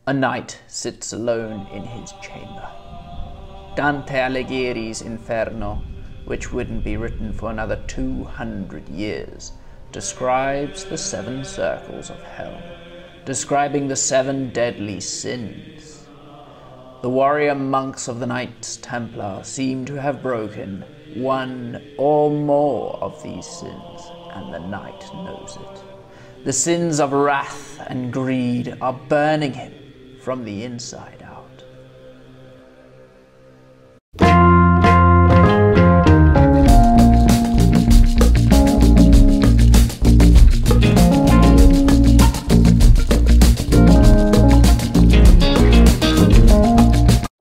A knight sits alone in his chamber. Dante Alighieri's Inferno, which wouldn't be written for another 200 years, describes the 7 circles of hell, describing the 7 deadly sins. The warrior monks of the Knights Templar seem to have broken one or more of these sins, and the knight knows it. The sins of wrath and greed are burning him from the inside out.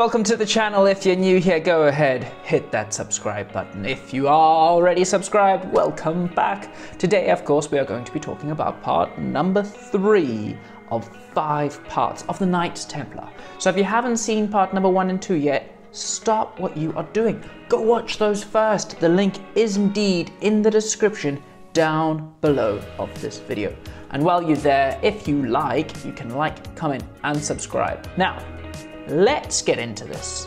Welcome to the channel. If you're new here, go ahead, hit that subscribe button. If you are already subscribed, welcome back. Today, of course, we are going to be talking about part number 3 of 5 parts of the Knights Templar. So if you haven't seen part number 1 and 2 yet, stop what you are doing. Go watch those first. The link is indeed in the description down below of this video. And while you're there, if you like, you can like, comment, and subscribe. Now, let's get into this.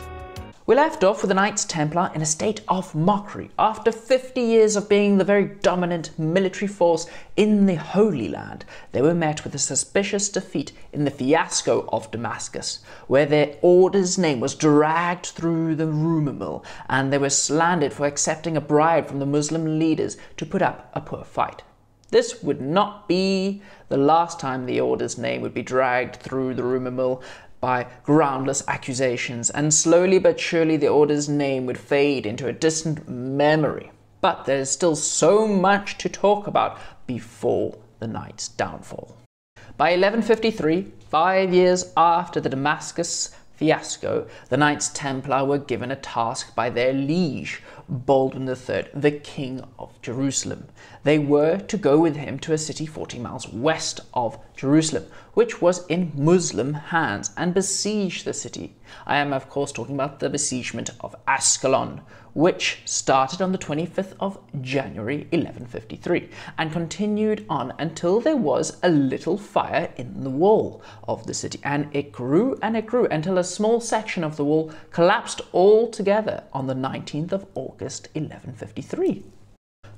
We left off with the Knights Templar in a state of mockery. After 50 years of being the very dominant military force in the Holy Land, they were met with a suspicious defeat in the fiasco of Damascus, where their order's name was dragged through the rumor mill, and they were slandered for accepting a bribe from the Muslim leaders to put up a poor fight. This would not be the last time the order's name would be dragged through the rumor mill by groundless accusations, and slowly but surely the order's name would fade into a distant memory. But there's still so much to talk about before the Knights' downfall. By 1153, 5 years after the Damascus fiasco, the Knights Templar were given a task by their liege, Baldwin III, the King of Jerusalem. They were to go with him to a city 40 miles west of Jerusalem, which was in Muslim hands, and besiege the city. I am, of course, talking about the besiegement of Ascalon, which started on the 25th of January 1153 and continued on until there was a little fire in the wall of the city, and it grew until a small section of the wall collapsed altogether on the 19th of August 1153.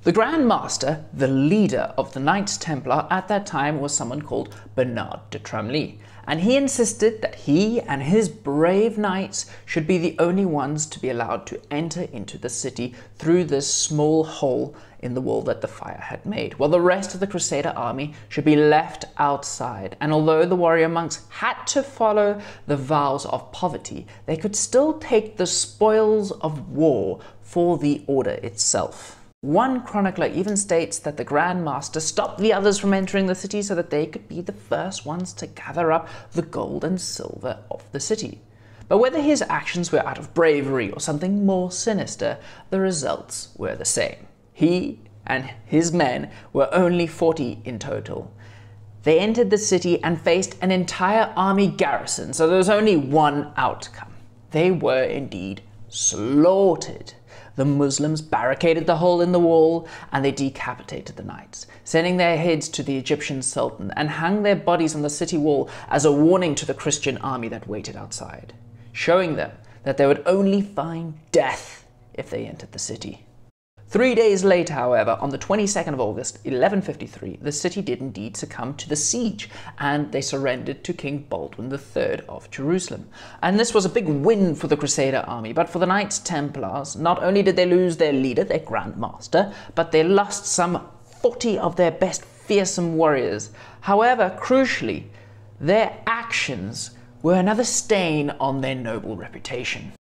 The Grand Master, the leader of the Knights Templar at that time, was someone called Bernard de Tramley, and he insisted that he and his brave knights should be the only ones to be allowed to enter into the city through this small hole in the wall that the fire had made, while the rest of the Crusader army should be left outside. And although the warrior monks had to follow the vows of poverty, they could still take the spoils of war for the order itself. One chronicler even states that the Grand Master stopped the others from entering the city so that they could be the first ones to gather up the gold and silver of the city. But whether his actions were out of bravery or something more sinister, the results were the same. He and his men were only 40 in total. They entered the city and faced an entire army garrison, so there was only one outcome. They were indeed slaughtered. The Muslims barricaded the hole in the wall, and they decapitated the knights, sending their heads to the Egyptian Sultan, and hung their bodies on the city wall as a warning to the Christian army that waited outside, showing them that they would only find death if they entered the city. 3 days later, however, on the 22nd of August, 1153, the city did indeed succumb to the siege, and they surrendered to King Baldwin III of Jerusalem. And this was a big win for the Crusader army, but for the Knights Templars, not only did they lose their leader, their Grand Master, but they lost some 40 of their best fearsome warriors. However, crucially, their actions were another stain on their noble reputation.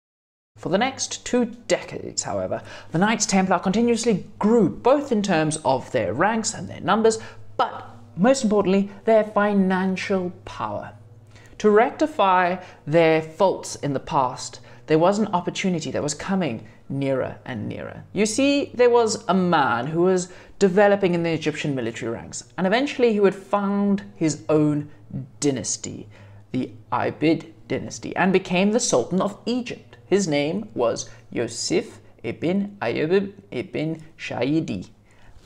For the next 2 decades, however, the Knights Templar continuously grew, both in terms of their ranks and their numbers, but most importantly, their financial power. To rectify their faults in the past, there was an opportunity that was coming nearer and nearer. You see, there was a man who was developing in the Egyptian military ranks, and eventually he would found his own dynasty, the Ayyubid dynasty, and became the Sultan of Egypt. His name was Yusuf ibn Ayyub ibn Shayyidi,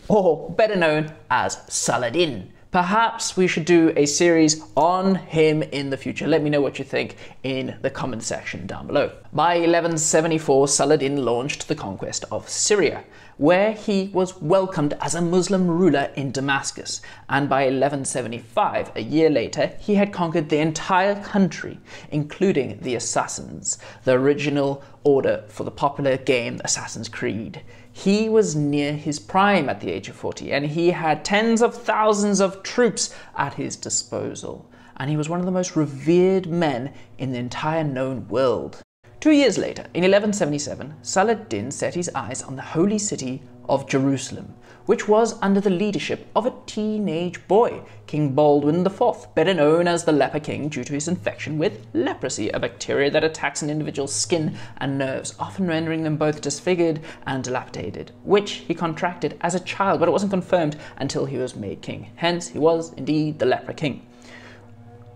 or better known as Saladin, Perhaps we should do a series on him in the future. Let me know what you think in the comment section down below. By 1174, Saladin launched the conquest of Syria, where he was welcomed as a Muslim ruler in Damascus. And by 1175, a year later, he had conquered the entire country, including the Assassins, the original order for the popular game Assassin's Creed. He was near his prime at the age of 40, and he had tens of thousands of troops at his disposal. And he was one of the most revered men in the entire known world. 2 years later, in 1177, Saladin set his eyes on the holy city of Jerusalem, which was under the leadership of a teenage boy, King Baldwin IV, better known as the Leper King due to his infection with leprosy, a bacteria that attacks an individual's skin and nerves, often rendering them both disfigured and dilapidated, which he contracted as a child, but it wasn't confirmed until he was made king. Hence, he was indeed the Leper King.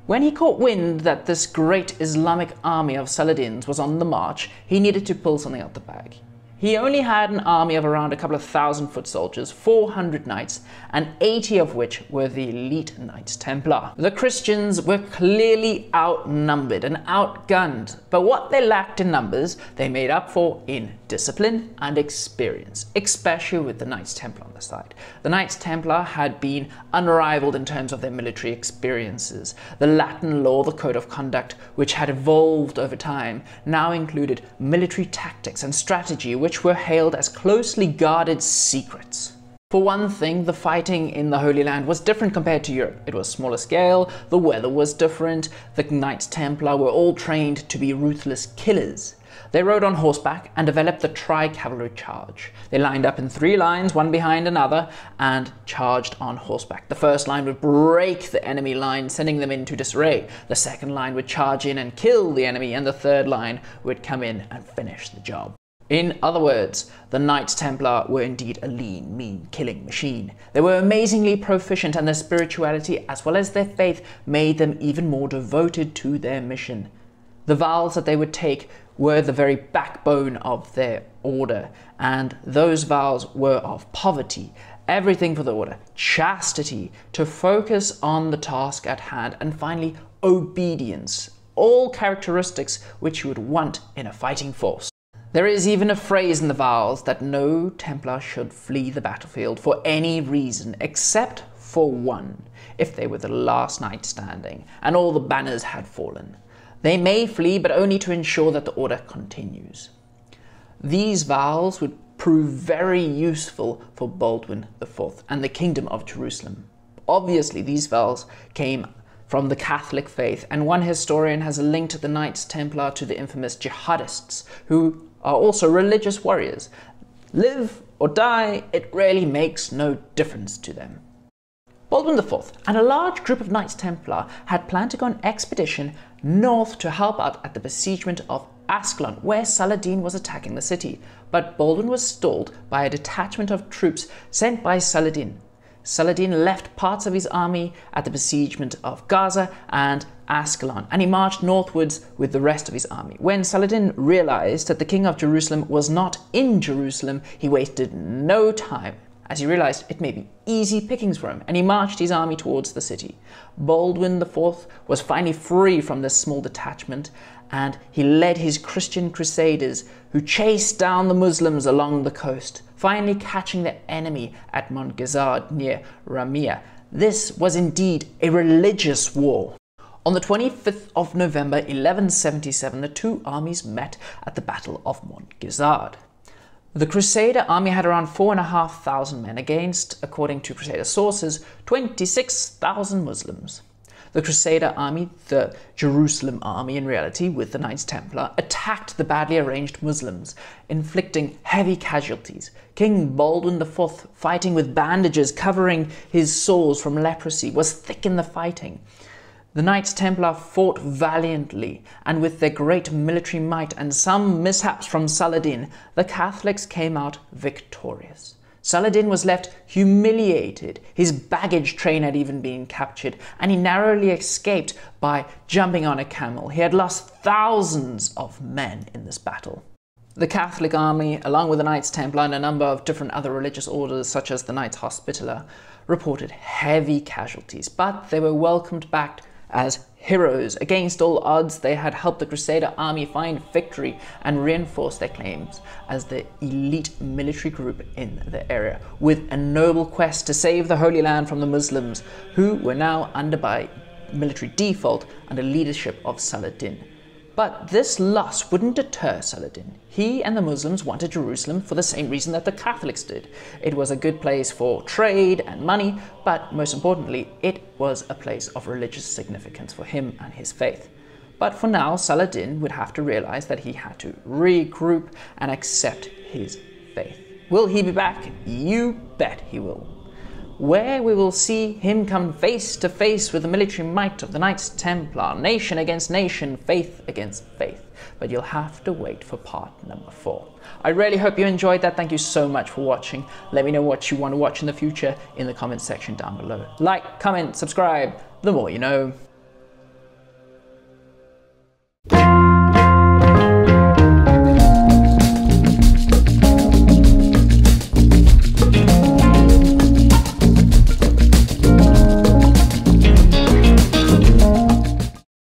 When he caught wind that this great Islamic army of Saladin's was on the march, he needed to pull something out the bag. He only had an army of around a couple of thousand foot soldiers, 400 knights, and 80 of which were the elite Knights Templar. The Christians were clearly outnumbered and outgunned, but what they lacked in numbers, they made up for in discipline and experience, especially with the Knights Templar on the side. The Knights Templar had been unrivaled in terms of their military experiences. The Latin law, the code of conduct, which had evolved over time, now included military tactics and strategy which were hailed as closely guarded secrets. For one thing, the fighting in the Holy Land was different compared to Europe. It was smaller scale, the weather was different, the Knights Templar were all trained to be ruthless killers. They rode on horseback and developed the tri-cavalry charge. They lined up in 3 lines, one behind another, and charged on horseback. The first line would break the enemy line, sending them into disarray. The second line would charge in and kill the enemy, and the third line would come in and finish the job. In other words, the Knights Templar were indeed a lean, mean, killing machine. They were amazingly proficient, and their spirituality as well as their faith made them even more devoted to their mission. The vows that they would take were the very backbone of their order, and those vows were of poverty, everything for the order, chastity, to focus on the task at hand, and finally obedience, all characteristics which you would want in a fighting force. There is even a phrase in the vows that no Templar should flee the battlefield for any reason except for one, if they were the last knight standing and all the banners had fallen. They may flee, but only to ensure that the order continues. These vows would prove very useful for Baldwin IV and the Kingdom of Jerusalem. Obviously, these vows came from the Catholic faith, and one historian has linked the Knights Templar to the infamous jihadists, who are also religious warriors. Live or die, it really makes no difference to them. Baldwin IV and a large group of Knights Templar had planned to go on an expedition north to help out at the besiegement of Ascalon, where Saladin was attacking the city, but Baldwin was stalled by a detachment of troops sent by Saladin. Saladin left parts of his army at the besiegement of Gaza and Ascalon, and he marched northwards with the rest of his army. When Saladin realized that the king of Jerusalem was not in Jerusalem, he wasted no time, as he realized it may be easy pickings for him, and he marched his army towards the city. Baldwin IV was finally free from this small detachment, and he led his Christian crusaders who chased down the Muslims along the coast, finally catching the enemy at Montgazard near Ramia. This was indeed a religious war. On the 25th of November 1177, the two armies met at the Battle of Montgazard. The Crusader army had around 4,500 men against, according to Crusader sources, 26,000 Muslims. The Crusader army, the Jerusalem army in reality, with the Knights Templar, attacked the badly arranged Muslims, inflicting heavy casualties. King Baldwin IV, fighting with bandages covering his sores from leprosy, was thick in the fighting. The Knights Templar fought valiantly, and with their great military might and some mishaps from Saladin, the Catholics came out victorious. Saladin was left humiliated. His baggage train had even been captured, and he narrowly escaped by jumping on a camel. He had lost thousands of men in this battle. The Catholic army, along with the Knights Templar and a number of different other religious orders, such as the Knights Hospitaller, reported heavy casualties, but they were welcomed back as heroes. Against all odds, they had helped the Crusader army find victory and reinforce their claims as the elite military group in the area, with a noble quest to save the Holy Land from the Muslims, who were now by military default under leadership of Saladin. But this loss wouldn't deter Saladin. He and the Muslims wanted Jerusalem for the same reason that the Catholics did. It was a good place for trade and money, but most importantly, it was a place of religious significance for him and his faith. But for now, Saladin would have to realize that he had to regroup and accept his faith. Will he be back? You bet he will. Where we will see him come face to face with the military might of the Knights Templar, nation against nation, faith against faith. But you'll have to wait for part number 4. I really hope you enjoyed that. Thank you so much for watching. Let me know what you want to watch in the future in the comment section down below. Like, comment, subscribe, the more you know.